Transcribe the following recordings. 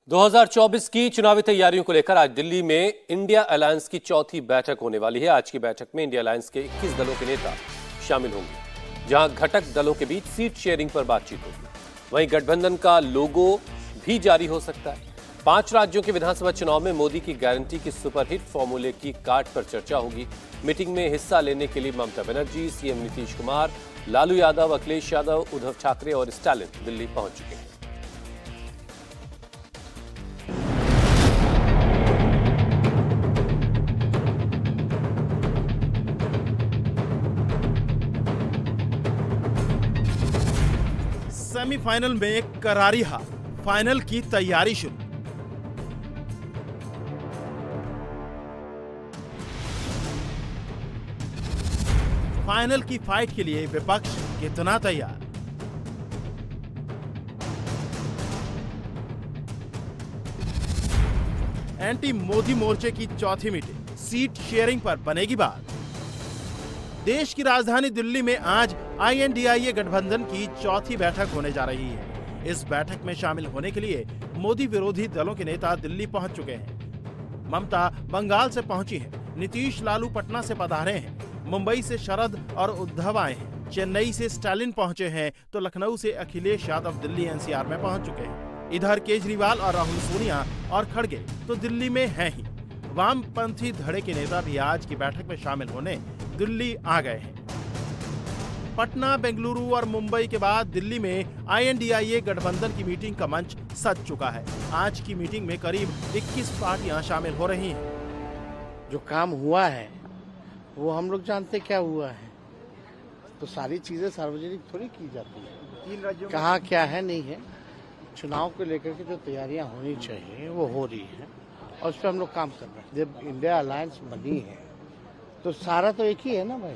2024 की चुनावी तैयारियों को लेकर आज दिल्ली में इंडिया अलायंस की चौथी बैठक होने वाली है। आज की बैठक में इंडिया अलायंस के 21 दलों के नेता शामिल होंगे, जहां घटक दलों के बीच सीट शेयरिंग पर बातचीत होगी। वहीं गठबंधन का लोगो भी जारी हो सकता है। 5 राज्यों के विधानसभा चुनाव में मोदी की गारंटी की सुपरहिट फॉर्मूले की काट पर चर्चा होगी। मीटिंग में हिस्सा लेने के लिए ममता बनर्जी, सीएम नीतीश कुमार, लालू यादव, अखिलेश यादव, उद्धव ठाकरे और स्टालिन दिल्ली पहुंच चुके हैं। सेमीफाइनल में करारी हार, फाइनल की तैयारी शुरू। फाइनल की फाइट के लिए विपक्ष कितना तैयार? एंटी मोदी मोर्चे की चौथी मीटिंग, सीट शेयरिंग पर बनेगी बात। देश की राजधानी दिल्ली में आज INDIA गठबंधन की चौथी बैठक होने जा रही है। इस बैठक में शामिल होने के लिए मोदी विरोधी दलों के नेता दिल्ली पहुंच चुके हैं। ममता बंगाल से पहुंची हैं, नीतीश लालू पटना से पधारे हैं, मुंबई से शरद और उद्धव आए हैं, चेन्नई से स्टालिन पहुंचे हैं, तो लखनऊ से अखिलेश यादव दिल्ली NCR में पहुंच चुके हैं। इधर केजरीवाल और राहुल सोनिया और खड़गे तो दिल्ली में हैं ही। वामपंथी धड़े के नेता भी आज की बैठक में शामिल होने दिल्ली आ गए हैं। पटना, बेंगलुरु और मुंबई के बाद दिल्ली में INDIA गठबंधन की मीटिंग का मंच सज चुका है। आज की मीटिंग में करीब 21 पार्टियां शामिल हो रही हैं। जो काम हुआ है वो हम लोग जानते क्या हुआ है, तो सारी चीजें सार्वजनिक थोड़ी की जाती है। 3 राज्यों कहाँ क्या है नहीं है, चुनाव को लेकर के जो तैयारियां होनी चाहिए वो हो रही है और उस पर हम लोग काम कर रहे हैं। जब इंडिया अलायंस बनी है तो सारा तो एक ही है ना भाई,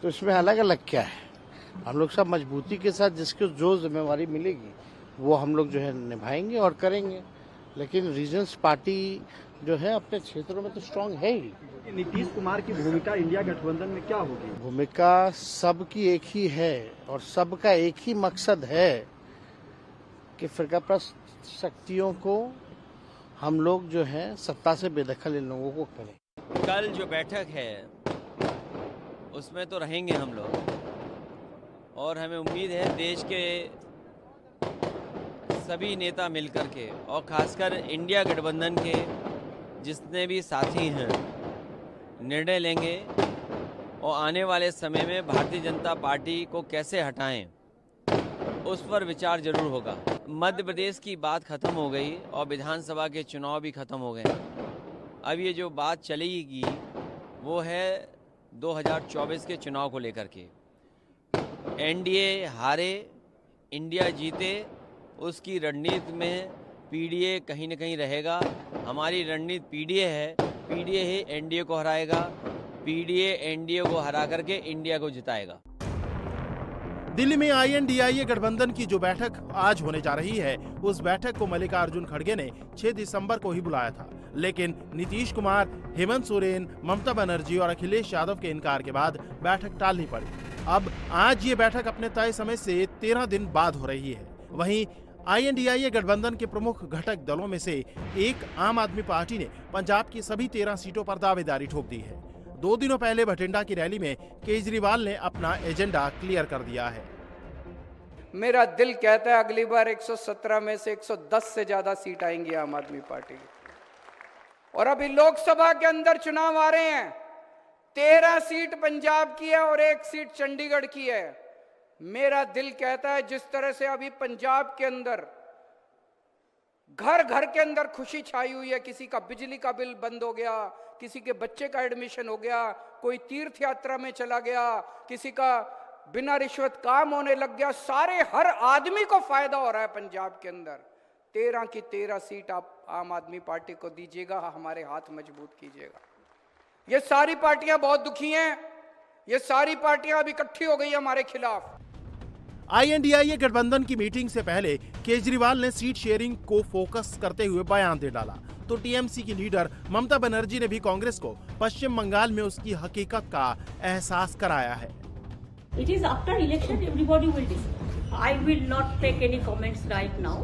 तो इसमें अलग अलग क्या है। हम लोग सब मजबूती के साथ जिसको जो जिम्मेवारी मिलेगी वो हम लोग जो है निभाएंगे और करेंगे। लेकिन रीजन्स पार्टी जो है अपने क्षेत्रों में तो स्ट्रांग है ही। नीतीश कुमार की भूमिका इंडिया गठबंधन में क्या होगी? भूमिका सबकी एक ही है और सबका एक ही मकसद है कि फिरकाप्रस्त शक्तियों को हम लोग जो है सत्ता से बेदखल इन लोगों को करें। कल जो बैठक है उसमें तो रहेंगे हम लोग और हमें उम्मीद है देश के सभी नेता मिलकर के और खासकर इंडिया गठबंधन के जितने भी साथी हैं निर्णय लेंगे और आने वाले समय में भारतीय जनता पार्टी को कैसे हटाएं उस पर विचार जरूर होगा। मध्य प्रदेश की बात खत्म हो गई और विधानसभा के चुनाव भी खत्म हो गए। अब ये जो बात चलेगी वो है 2024 के चुनाव को लेकर के। NDA हारे, इंडिया जीते, उसकी रणनीति में PDA कहीं न कहीं रहेगा। हमारी रणनीति PDA है, PDA ही NDA को हराएगा, PDA NDA को हरा करके इंडिया को जिताएगा। दिल्ली में INDIA गठबंधन की जो बैठक आज होने जा रही है, उस बैठक को मल्लिकार्जुन खड़गे ने 6 दिसंबर को ही बुलाया था, लेकिन नीतीश कुमार, हेमंत सोरेन, ममता बनर्जी और अखिलेश यादव के इनकार के बाद बैठक टालनी पड़ी। अब आज ये बैठक अपने तय समय से 13 दिन बाद हो रही है। वहीं INDIA गठबंधन के प्रमुख घटक दलों में से एक आम आदमी पार्टी ने पंजाब की सभी 13 सीटों पर दावेदारी ठोक दी है। 2 दिनों पहले बठिंडा की रैली में केजरीवाल ने अपना एजेंडा क्लियर कर दिया है। मेरा दिल कहता है अगली बार 117 में से 110 से ज्यादा सीट आएंगी आम आदमी पार्टी की। और अभी लोकसभा के अंदर चुनाव आ रहे हैं, 13 सीट पंजाब की है और 1 सीट चंडीगढ़ की है। मेरा दिल कहता है जिस तरह से अभी पंजाब के अंदर घर घर के अंदर खुशी छाई हुई है, किसी का बिजली का बिल बंद हो गया, किसी के बच्चे का एडमिशन हो गया, कोई तीर्थ यात्रा में चला गया, किसी का बिना रिश्वत काम होने लग गया, सारे हर आदमी को फायदा हो रहा है पंजाब के अंदर। 13 की 13 सीट आप आम आदमी पार्टी को दीजिएगा, हमारे हाथ मजबूत कीजिएगा। ये सारी पार्टियां बहुत दुखी हैं, ये सारी पार्टियां अब इकट्ठी हो गई हमारे खिलाफ। INDIA गठबंधन की मीटिंग से पहले केजरीवाल ने सीट शेयरिंग को फोकस करते हुए बयान दे डाला, तो TMC की लीडर ममता बनर्जी ने भी कांग्रेस को पश्चिम बंगाल में उसकी हकीकत का एहसास कराया है। It is after election everybody will decide. I will not take any comments right now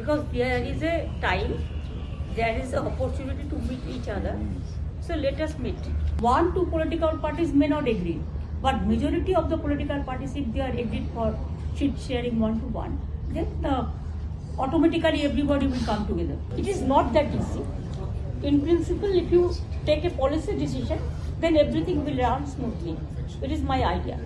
because there is a time, there is an opportunity to meet each other. So let us meet. 1-2 political parties may not agree, but majority of the political parties, if they are agreed for seat sharing 1-to-1, then automatically everybody will come together. It is not that easy. In principle, if you take a policy decision, then everything will run smoothly. It is my idea.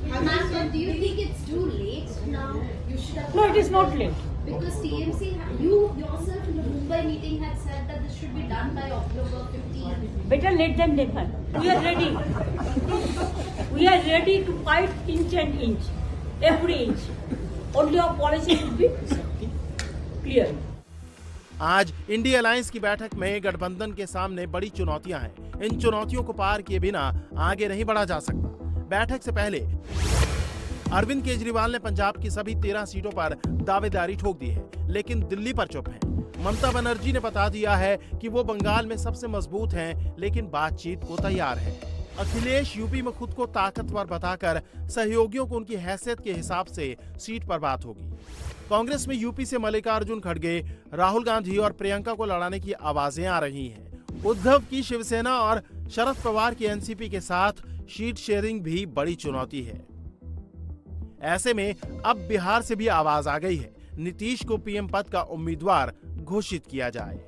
Ma'am, do you think it's too late now? You should have. No, it is not late. Because TMC, you yourself in the Mumbai meeting had said that this should be done by October 15. Better late than never. We are ready. We are ready to fight inch and inch, every inch. Only our policy should be clear. आज India alliance की बैठक में गठबंधन के सामने बड़ी चुनौतियां हैं। इन चुनौतियों को पार किए बिना आगे नहीं बढ़ा जा सकता। बैठक से पहले अरविंद केजरीवाल ने पंजाब की सभी 13 सीटों पर दावेदारी ठोक दी है, लेकिन दिल्ली पर चुप हैं। ममता बनर्जी ने बता दिया है कि वो बंगाल में सबसे मजबूत हैं, लेकिन बातचीत को तैयार है। अखिलेश यूपी में खुद को ताकतवर बताकर सहयोगियों को उनकी हैसियत के हिसाब से सीट पर बात होगी। कांग्रेस में यूपी से मल्लिकार्जुन खड़गे, राहुल गांधी और प्रियंका को लड़ाने की आवाजें आ रही हैं। उद्धव की शिवसेना और शरद पवार की एनसीपी के साथ सीट शेयरिंग भी बड़ी चुनौती है। ऐसे में अब बिहार से भी आवाज आ गई है, नीतीश को पीएम पद का उम्मीदवार घोषित किया जाए।